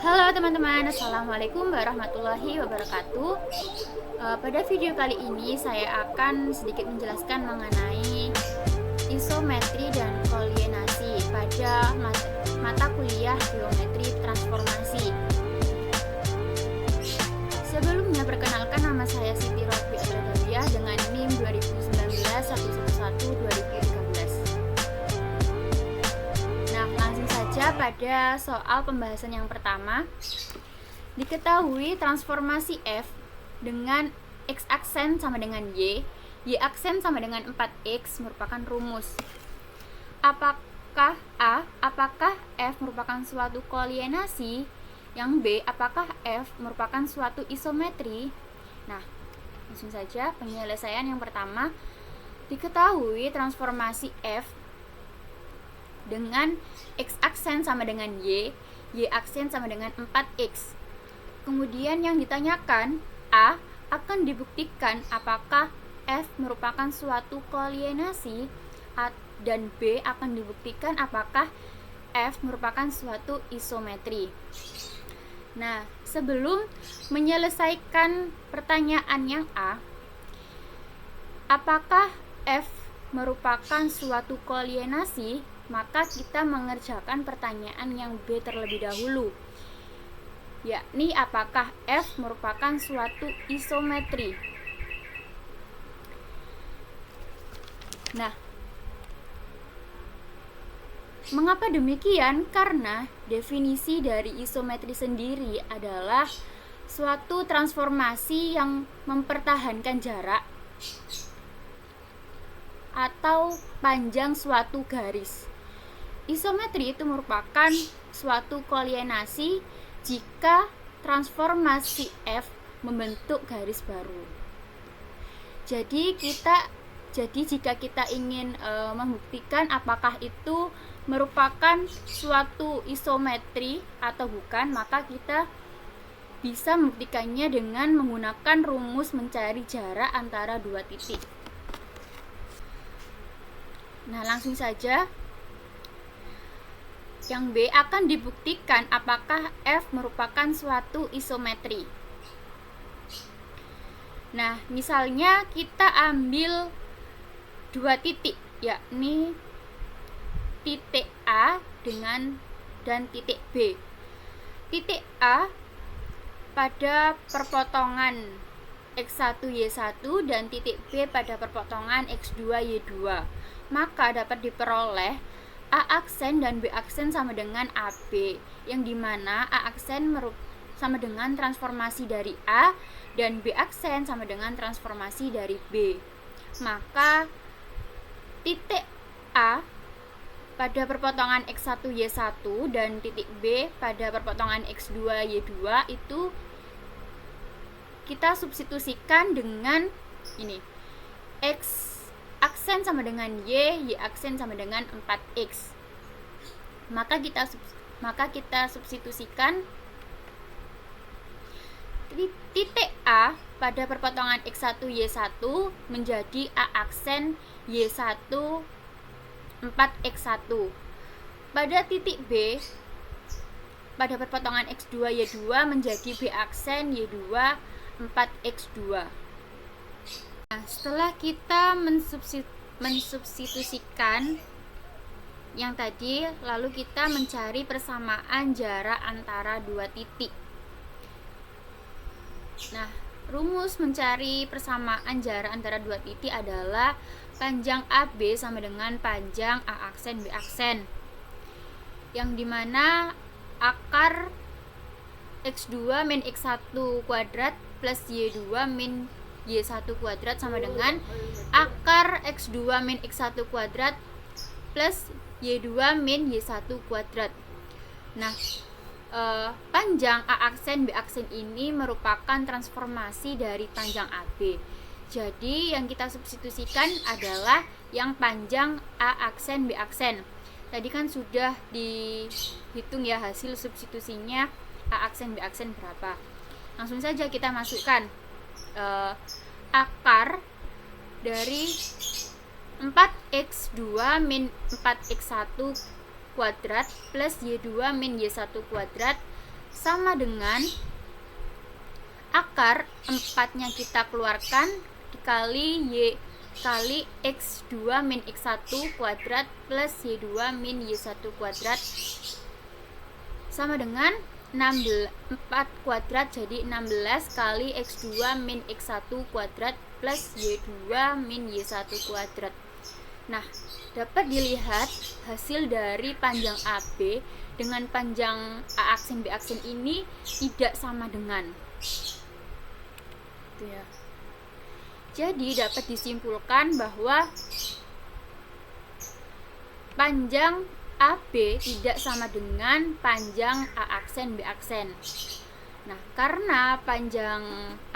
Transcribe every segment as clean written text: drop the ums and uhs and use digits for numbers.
Halo teman-teman, Assalamualaikum warahmatullahi wabarakatuh. Pada video kali ini saya akan sedikit menjelaskan mengenai isometri dan kolienasi pada mata kuliah geometri transformasi. Sebelumnya perkenalkan, nama saya Siti Robi Adradawiyah dengan NIM 2019111213. Pada soal pembahasan yang pertama, diketahui transformasi F dengan X aksen sama dengan Y aksen sama dengan 4X merupakan rumus. Apakah F merupakan suatu kolienasi? Yang B, apakah F merupakan suatu isometri? Nah, langsung saja penyelesaian yang pertama. Diketahui transformasi F dengan X aksen sama dengan Y aksen sama dengan 4X. Kemudian yang ditanyakan, A, akan dibuktikan apakah F merupakan suatu kolienasi, dan B, akan dibuktikan apakah F merupakan suatu isometri. Nah, sebelum menyelesaikan pertanyaan yang A, apakah F merupakan suatu kolienasi, maka kita mengerjakan pertanyaan yang B terlebih dahulu, yakni apakah F merupakan suatu isometri. Nah, mengapa demikian? Karena definisi dari isometri sendiri adalah suatu transformasi yang mempertahankan jarak atau panjang suatu garis. Isometri itu merupakan suatu kolienasi jika transformasi F membentuk garis baru. Jadi jika kita ingin membuktikan apakah itu merupakan suatu isometri atau bukan, maka kita bisa membuktikannya dengan menggunakan rumus mencari jarak antara dua titik. Nah, langsung saja. Yang B, akan dibuktikan apakah F merupakan suatu isometri. Nah, misalnya kita ambil dua titik, yakni titik A dan titik B. Titik A pada perpotongan X1Y1 dan titik B pada perpotongan X2Y2. Maka dapat diperoleh A aksen dan B aksen sama dengan AB, yang dimana A aksen sama dengan transformasi dari A dan B aksen sama dengan transformasi dari B. Maka titik A pada perpotongan X1Y1 dan titik B pada perpotongan X2Y2 itu kita substitusikan dengan ini, X aksen sama dengan Y aksen sama dengan 4X. Maka kita substitusikan titik A pada perpotongan X1Y1 menjadi A aksen Y1 4X1. Pada titik B pada perpotongan X2Y2 menjadi B aksen Y2 4X2. Nah, setelah kita mensubstitusikan yang tadi, lalu kita mencari persamaan jarak antara dua titik. Nah, rumus mencari persamaan jarak antara dua titik adalah panjang AB sama dengan panjang A aksen B aksen, yang dimana akar X2 min X1 kuadrat plus Y2 min Y1 kuadrat sama dengan akar X2 min X1 kuadrat plus Y2 min Y1 kuadrat. Nah, panjang A aksen B aksen ini merupakan transformasi dari panjang AB. Jadi yang kita substitusikan adalah yang panjang A aksen B aksen. Tadi kan sudah dihitung ya hasil substitusinya A aksen B aksen berapa. Langsung saja kita masukkan akar dari 4x2 min 4x1 kuadrat plus y2 min y1 kuadrat sama dengan akar 4-nya kita keluarkan dikali Y kali X2 min X1 kuadrat plus Y2 min Y1 kuadrat sama dengan 4 kuadrat, jadi 16 kali X2 min X1 kuadrat plus Y2 min Y1 kuadrat. Nah, dapat dilihat hasil dari panjang AB dengan panjang A aksen B aksen ini tidak sama dengan. Itu ya. Jadi dapat disimpulkan bahwa panjang AB tidak sama dengan panjang A aksen B aksen. Nah, karena panjang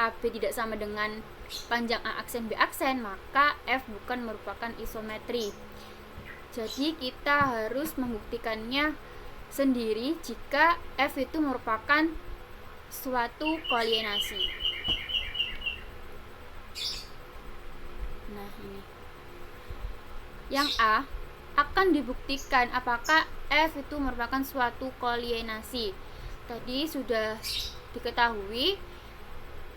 AB tidak sama dengan panjang A aksen B aksen, maka F bukan merupakan isometri. Jadi kita harus membuktikannya sendiri jika F itu merupakan suatu koordinasi. Nah, ini. Yang A akan dibuktikan apakah F itu merupakan suatu koordinasi. Tadi sudah diketahui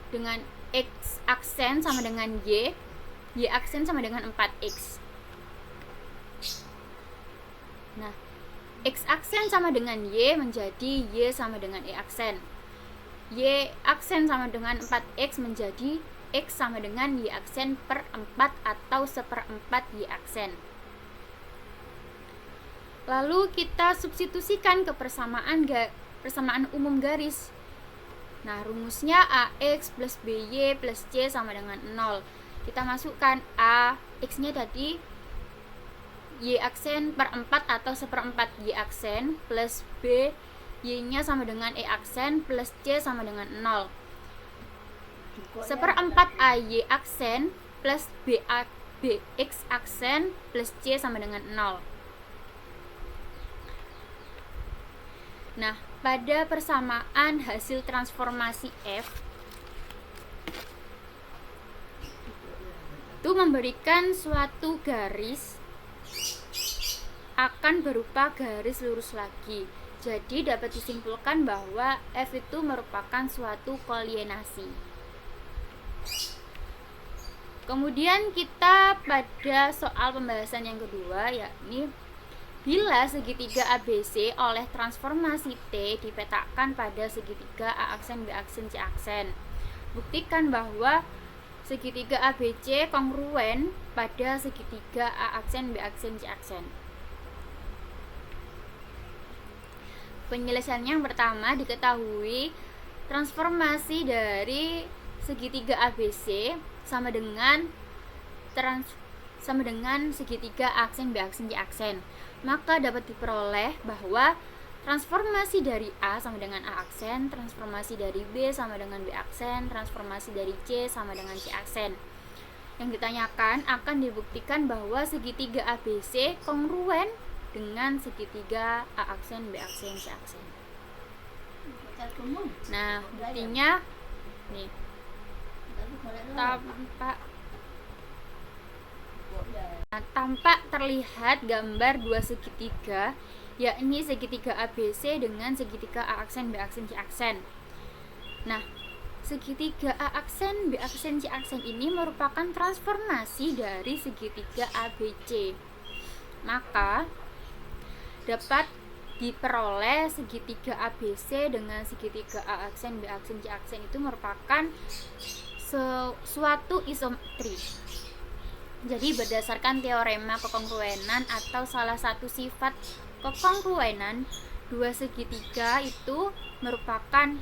dengan X aksen sama dengan Y aksen sama dengan 4X. Nah, X aksen sama dengan Y menjadi Y sama dengan Y aksen. Y aksen sama dengan 4X menjadi X sama dengan Y aksen per 4 atau seperempat Y aksen. Lalu kita substitusikan ke persamaan umum garis. Nah, rumusnya AX plus BY plus C sama dengan 0. Kita masukkan A, X-nya tadi Y aksen per 4 atau seperempat Y aksen plus B, Y-nya sama dengan E aksen plus C sama dengan 0. Seperempat AY aksen plus BX aksen plus C sama dengan 0. Nah, pada persamaan hasil transformasi F itu memberikan suatu garis akan berupa garis lurus lagi. Jadi dapat disimpulkan bahwa F itu merupakan suatu koordinasi. Kemudian kita pada soal pembahasan yang kedua, yakni bila segitiga ABC oleh transformasi T dipetakan pada segitiga A aksen B aksen C aksen. Buktikan bahwa segitiga ABC kongruen pada segitiga A aksen B aksen C aksen. Penyelesaian yang pertama, diketahui transformasi dari segitiga ABC sama dengan segitiga A aksen B aksen C aksen. Maka dapat diperoleh bahwa transformasi dari A sama dengan A aksen, transformasi dari B sama dengan B aksen, transformasi dari C sama dengan C aksen. Yang ditanyakan akan dibuktikan bahwa segitiga ABC kongruen dengan segitiga A aksen, B aksen, C aksen. Nah, buktinya nih tampak terlihat gambar dua segitiga, yakni segitiga ABC dengan segitiga A aksen, B aksen, C aksen. Nah, segitiga A aksen, B aksen, C aksen ini merupakan transformasi dari segitiga ABC. Maka dapat diperoleh segitiga ABC dengan segitiga A aksen, B aksen, C aksen itu merupakan suatu isometri. Jadi berdasarkan teorema kekongruenan atau salah satu sifat kekongruenan, dua segitiga itu merupakan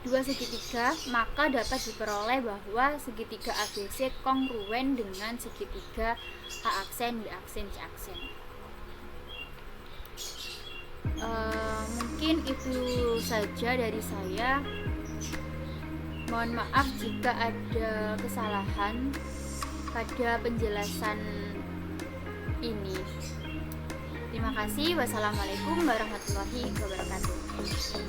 dua segitiga, maka dapat diperoleh bahwa segitiga ABC kongruen dengan segitiga A aksen, B aksen, C aksen. Mungkin itu saja dari saya. Mohon maaf jika ada kesalahan pada penjelasan ini. Terima kasih. Wassalamualaikum warahmatullahi wabarakatuh.